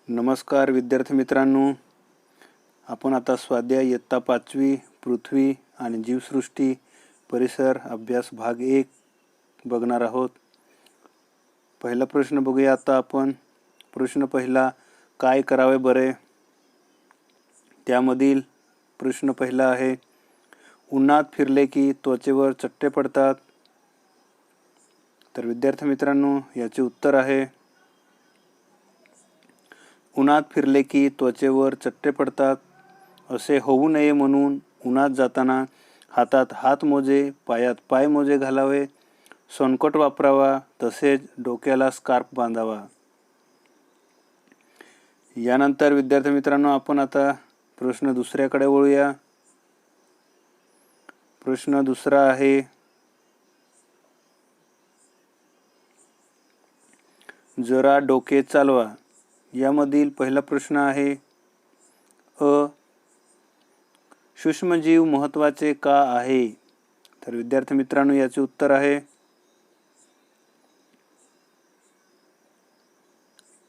नमस्कार विद्यार्थी मित्रांनो, आपण आता स्वाध्याय इयत्ता 5वी पृथ्वी आणि जीवसृष्टी परिसर अभ्यास भाग 1 बघणार आहोत. पहिला प्रश्न बघूया आता आपण. प्रश्न पहिला, काय करावे बरे? त्यामधील प्रश्न पहिला आहे, उन्हात फिरले की त्वचेवर चट्टे पडतात. तर विद्यार्थी मित्रांनो, याचे उत्तर आहे, उन्हात फिरले की त्वचेवर चट्टे पडतात. असे होऊ नये म्हणून उन्हात जाताना हातात हातमोजे, पायात पायमोजे घालावे, सोनकोट वापरावा, तसेच डोक्याला स्कार्फ बांधावा. यानंतर विद्यार्थी मित्रांनो, आपण आता प्रश्न दुसऱ्याकडे वळूया. प्रश्न दुसरा आहे, जरा डोके चालवा. यामधील पहिला प्रश्न आहे, सूक्ष्मजीव महत्त्वाचे का आहे? तर विद्यार्थी मित्रांनो, याचे उत्तर आहे,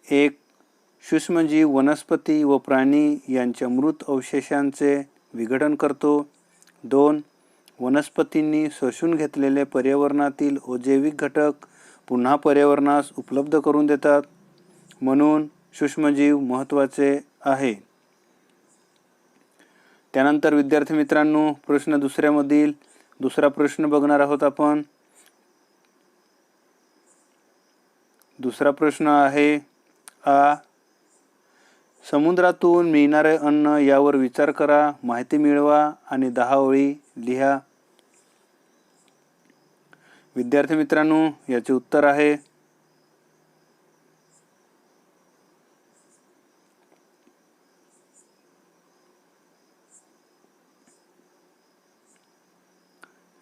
1. सूक्ष्मजीव वनस्पती व प्राणी यांच्या मृत अवशेषांचे विघटन करतो. 2. वनस्पतींनी शोषून घेतलेले पर्यावरणातील अजैविक घटक पुन्हा पर्यावरणास उपलब्ध करून देतात, म्हणून सूक्ष्मजीव महत्त्वाचे आहे. त्यानंतर विद्यार्थी मित्रांनो, प्रश्न दुसऱ्यामधील दुसरा प्रश्न बघणार आहोत आपण. दुसरा प्रश्न आहे, समुद्रातून मिळणारे अन्न यावर विचार करा, माहिती मिळवा आणि 10 ओळी लिहा. विद्यार्थी मित्रांनो, याचे उत्तर आहे,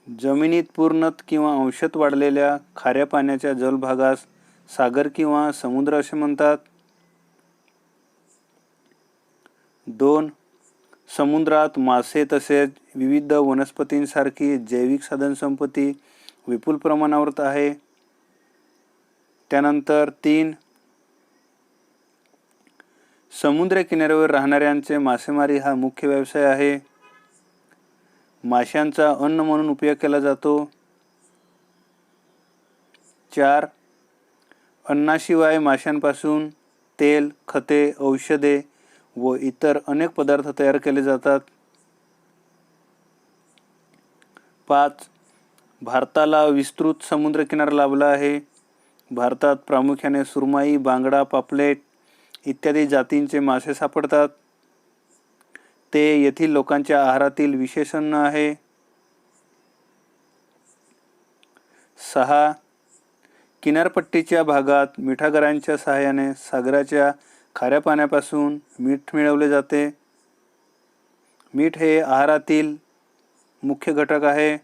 जमिनीत पूर्णत किंवा अंशतः वाढलेल्या खाऱ्या पाण्याच्या जलभागास सागर किंवा समुद्र असे म्हणतात. 2. समुद्रात मासे तसेच विविध वनस्पतींसारखी जैविक साधनसंपत्ती विपुल प्रमाणावर आहे. त्यानंतर 3. समुद्र किनाऱ्यावर राहणाऱ्यांचे मासेमारी हा मुख्य व्यवसाय आहे. माशांचा अन्न म्हणून उपयोग केला जातो. 4. अन्नाशिवाय माशांपासून तेल, खते, औषधे व इतर अनेक पदार्थ तयार केले जातात. 5. भारताला विस्तृत समुद्रकिनारा लाभला आहे. भारतात प्रामुख्याने सुरमई, बांगडा, पापलेट इत्यादी जातींचे मासे सापडतात. ते येथील लोकांच्या आहारातील विशेष अन्न आहे. 6. किनारपट्टीच्या भागात मिठागरांच्या सहाय्याने सागराच्या खाऱ्या पाण्यापासून मीठ मिळवले जाते. मीठ हे आहारातील मुख्य घटक आहे.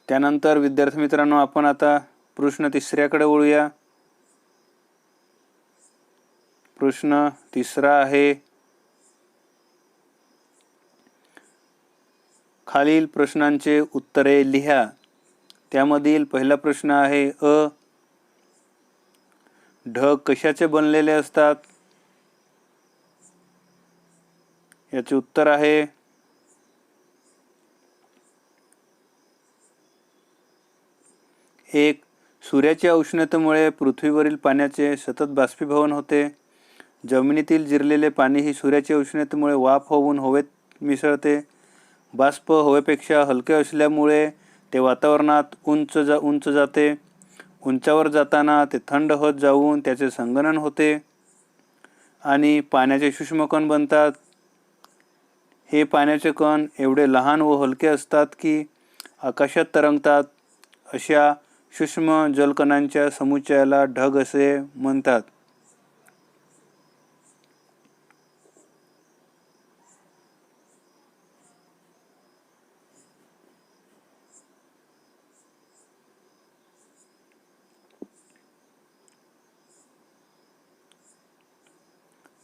त्यानंतर विद्यार्थी मित्रांनो, आपण आता प्रश्न तिसऱ्याकडे वळूया. प्रश्न तिसरा आहे, खालील प्रश्नांचे उत्तरे लिहा. त्यामधील पहिला प्रश्न आहे, ढग कशाचे बनलेले असतात? याचे उत्तर आहे, 1. सूर्याच्या उष्णतेमुळे पृथ्वीवरील पाण्याचे सतत बाष्पीभवन होते. जमिनीतील जिरलेले पाणी ही सूर्याच्या उष्णतेमुळे वाफ होऊन हवेत मिसळते. बाष्प हवेपेक्षा हलके असल्यामुळे ते वातावरणात उंच जाते. उंचावर जाताना ते थंड होत जाऊन त्याचे संगणन होते आणि पाण्याचे सूक्ष्मकण बनतात. हे पाण्याचे कण एवढे लहान व हलके असतात की आकाशात तरंगतात. अशा सूक्ष्म जलकणांच्या समुच्चयाला ढग असे म्हणतात.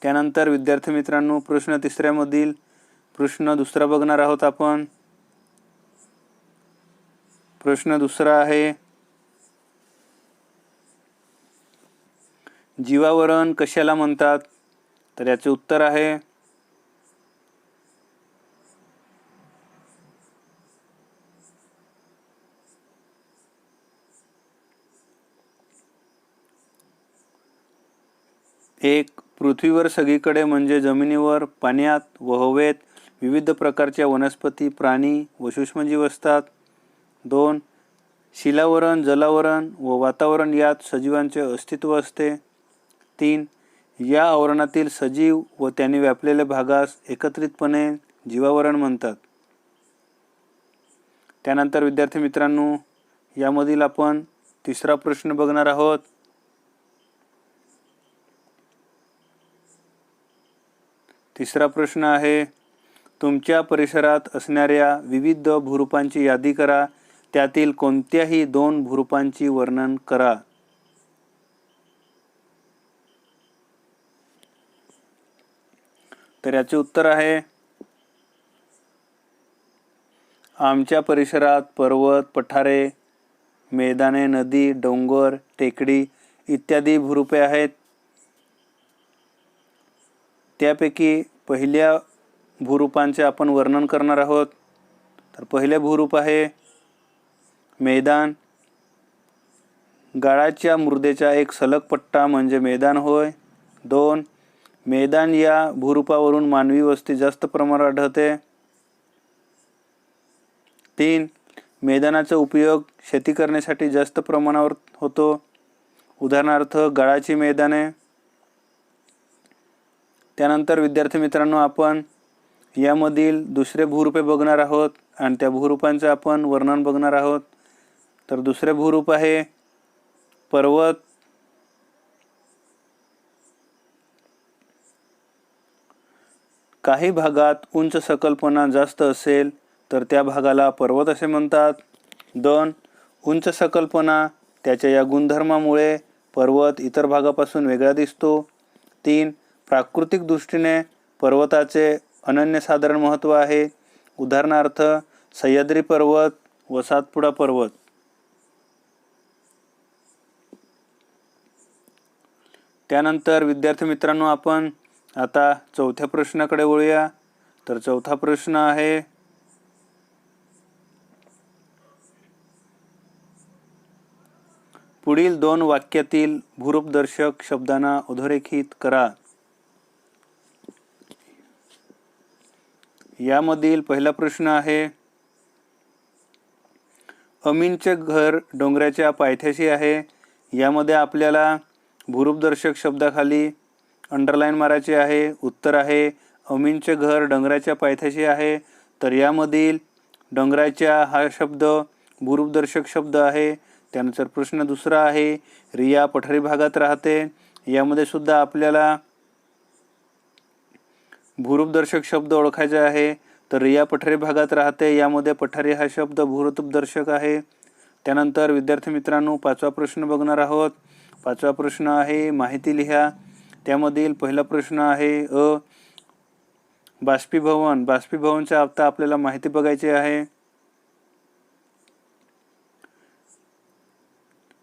त्यानंतर विद्यार्थी मित्रांनो प्रश्न तिसऱ्यामधील प्रश्न दुसरा बघणार आहोत आपण. प्रश्न दुसरा आहे, जीवावरण कशाला म्हणतात? तर याचे उत्तर आहे एक, पृथ्वीवर सगळीकडे म्हणजे जमिनीवर, पाण्यात व हवेत विविध प्रकारच्या वनस्पती, प्राणी व सूक्ष्मजीव असतात. 2, शिलावरण, जलावरण व वातावरण यात सजीवांचे अस्तित्व असते. 3, या आवरणातील सजीव व त्यांनी व्यापलेल्या भागास एकत्रितपणे जीवावरण म्हणतात. त्यानंतर विद्यार्थी मित्रांनो यामधील आपण तिसरा प्रश्न बघणार आहोत. तिसरा प्रश्न आहे, तुमच्या परिसरात असणाऱ्या विविध भूरूपांची यादी करा. त्यातील कोणत्याही 2 भूरूपांची वर्णन करा. तर याचे उत्तर आहे, आमच्या परिसरात पर्वत, पठारे, मैदाने, नदी, डोंगर, टेकडी इत्यादी भूरूपे आहेत. त्यापैकी पहिल्या भूरूपांचे आपण वर्णन करणार आहोत. तर पहिले भूरूप आहे मैदान. गाळाच्या मृदेचा एक सलग पट्टा म्हणजे मैदान होय. 2, मैदान या भूरूपावरून मानवी वस्ती जास्त प्रमाणात आढळते. 3, मैदानाचा उपयोग शेती करण्यासाठी जास्त प्रमाणावर होतो. उदाहरणार्थ गाळाची मैदाने. त्यानंतर विद्यार्थी मित्रांनो आपण यामधील दुसरे भूरूपे बघणार आहोत आणि त्या भूरूपांचे आपण वर्णन बघणार आहोत. तर दुसरे भूरूप आहे पर्वत. काही भागात उंच सकलपणा जास्त असेल तर त्या भागाला पर्वत असे म्हणतात. 2, उंच सकलपणा त्याच्या या गुणधर्मामुळे पर्वत इतर भागापासून वेगळा दिसतो. 3, प्राकृतिक दृष्टीने पर्वताचे अनन्यसाधारण महत्त्व आहे. उदाहरणार्थ सह्याद्री पर्वत व सातपुडा पर्वत. त्यानंतर विद्यार्थी मित्रांनो आपण आता चौथ्या प्रश्नाकडे वळूया. तर चौथा प्रश्न आहे, पुढील 2 वाक्यातील भूरूपदर्शक शब्दांना अधोरेखित करा. यामधील पहिला प्रश्न आहे, अमीनचे घर डोंगराच्या पायथ्याशी आहे. यामध्ये आपल्याला भूरूपदर्शक शब्दाखाली अंडरलाईन मारायचे आहे. उत्तर आहे अमीनचे घर डोंगराच्या पायथ्याशी आहे. तर यामधील डोंगराच्या हा शब्द भूरूपदर्शक शब्द आहे. त्यानंतर प्रश्न दुसरा आहे, रिया पठारी भागात राहते. यामध्ये सुद्धा आपल्याला भूरूपदर्शक शब्द ओळखायचे आहे. तर रिया पठारी भागात राहते. यामध्ये पठारी हा शब्द भूरूपदर्शक आहे. त्यानंतर विद्यार्थी मित्रांनो 5वा प्रश्न बघणार आहोत. 5वा प्रश्न आहे, माहिती लिहा. त्यामधील पहिला प्रश्न आहे बाष्पीभवन. बाष्पीभवनच्या आता आपल्याला माहिती बघायची आहे.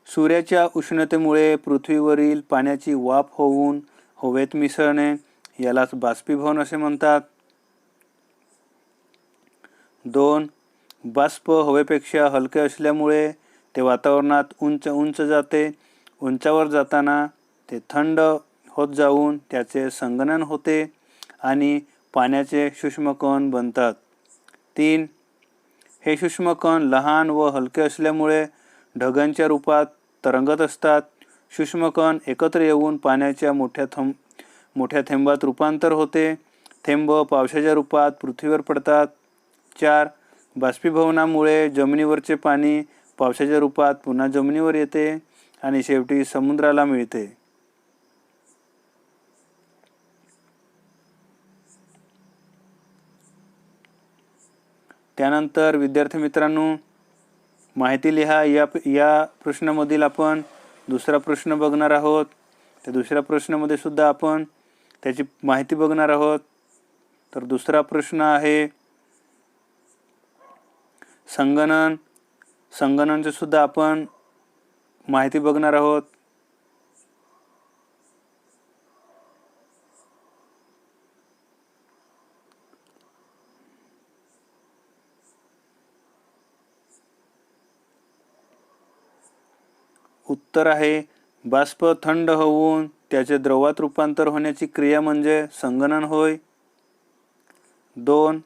सूर्याच्या उष्णतेमुळे पृथ्वीवरील पाण्याची वाफ होऊन हवेत मिसळणे यालाच बाष्पीभवन असे म्हणतात. 2, बाष्प हवेपेक्षा हलके असल्यामुळे ते वातावरणात उंच जाते. उंचावर जाताना ते थंड होत जाऊन त्याचे संगनन होते आणि पाण्याचे सूक्ष्मकण बनतात. 3, हे सूक्ष्मकण लहान व हलके असल्यामुळे ढगांच्या रूपात तरंगत असतात. सूक्ष्मकण एकत्र येऊन पाण्याच्या मोठ्या थेंबात रूपांतर होते. थेंब पावसाच्या रूपात पृथ्वीवर पडतात. 4, बाष्पीभवनामुळे जमिनीवरचे पाणी पावसाच्या रूपात पुन्हा जमिनीवर येते आणि शेवटी समुद्राला मिळते. त्यानंतर विद्यार्थी मित्रांनो माहिती लिहा. या प्रश्नामधील आपण दुसरा प्रश्न बघणार आहोत. त्या दुसऱ्या प्रश्नामध्ये सुद्धा आपण त्याची माहिती बघणार आहोत. तर दुसरा प्रश्न आहे संगणनचे सुद्धा आपण माहिती बघणार आहोत. उत्तर आहे बाष्प थंड होऊन त्याचे द्रवात रूपांतर होण्याची क्रिया म्हणजे संगणन होय. 2.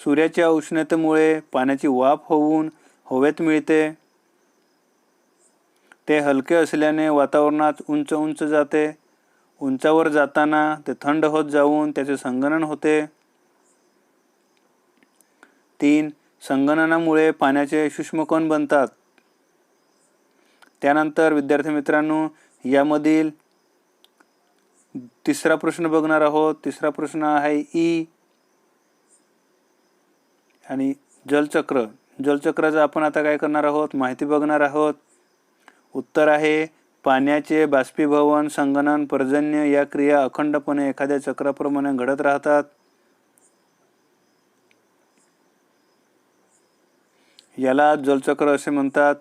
सूर्याच्या उष्णतेमुळे पाण्याची वाफ होऊन हवेत मिळते. ते हलके असल्याने वातावरणात उंच उंच जाते. उंचावर जाताना ते थंड होत जाऊन त्याचे संगणन होते. 3. संगणनामुळे पाण्याचे सूक्ष्मकण बनतात. त्यानंतर विद्यार्थी मित्रांनो, यामधील तिसरा प्रश्न बघणार आहोत. तिसरा प्रश्न आहे ई आणि जलचक्राचं आपण आता काय करणार आहोत, माहिती बघणार आहोत. उत्तर आहे पाण्याचे बाष्पीभवन, संगणन, पर्जन्य या क्रिया अखंडपणे एखाद्या चक्राप्रमाणे घडत राहतात. याला जलचक्र असे म्हणतात.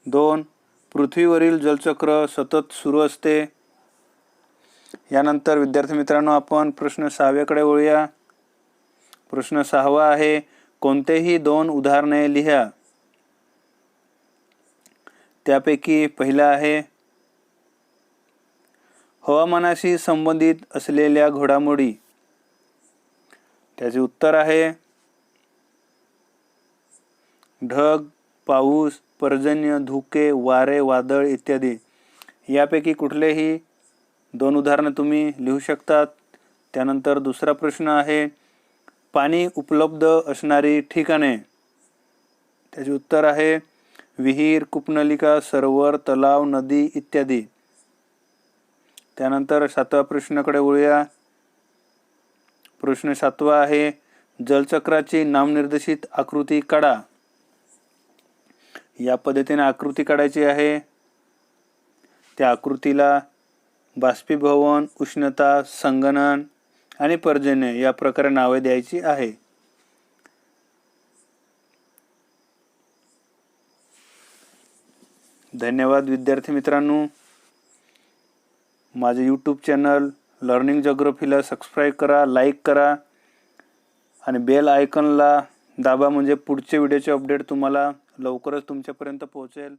2. पृथ्वीवरील जलचक्र सतत सुरू असते. यानंतर विद्यार्थी मित्रांनो, आपण प्रश्न 6व्याकडे वळूया. प्रश्न 6वा आहे कोणतेही 2 उदाहरणे लिहा. त्यापैकी पहिला आहे हवामानाशी संबंधित असलेल्या घडामोडी. त्याचे उत्तर आहे ढग, पाऊस, पर्जन्य, धुके, वारे, वादळ इत्यादी. यापैकी कुठलेही 2 उदाहरणे तुम्ही लिहू शकतात. त्यानंतर दुसरा प्रश्न आहे पाणी उपलब्ध असणारी ठिकाणे. त्याचे उत्तर आहे विहीर, कूपनलिका, सरोवर, तलाव, नदी इत्यादी. त्यानंतर 7व्या प्रश्नाकडे वळूया. प्रश्न 7वा आहे जलचक्राची नामनिर्देशित आकृती काढा. या पद्धतीने आकृती काढायची आहे. त्या आकृतीला बाष्पीभवन, उष्णता, संगणन आणि पर्जन्य या प्रकारे नावे द्यायची आहे. धन्यवाद विद्यार्थी मित्रांनो. माझे यूट्यूब चॅनल लर्निंग जिओग्राफीला सबस्क्राईब करा, लाईक करा आणि बेल आयकॉनला दाबा, म्हणजे पुढचे व्हिडिओचे अपडेट तुम्हाला लवकरच तुमच्यापर्यंत पोहोचेल.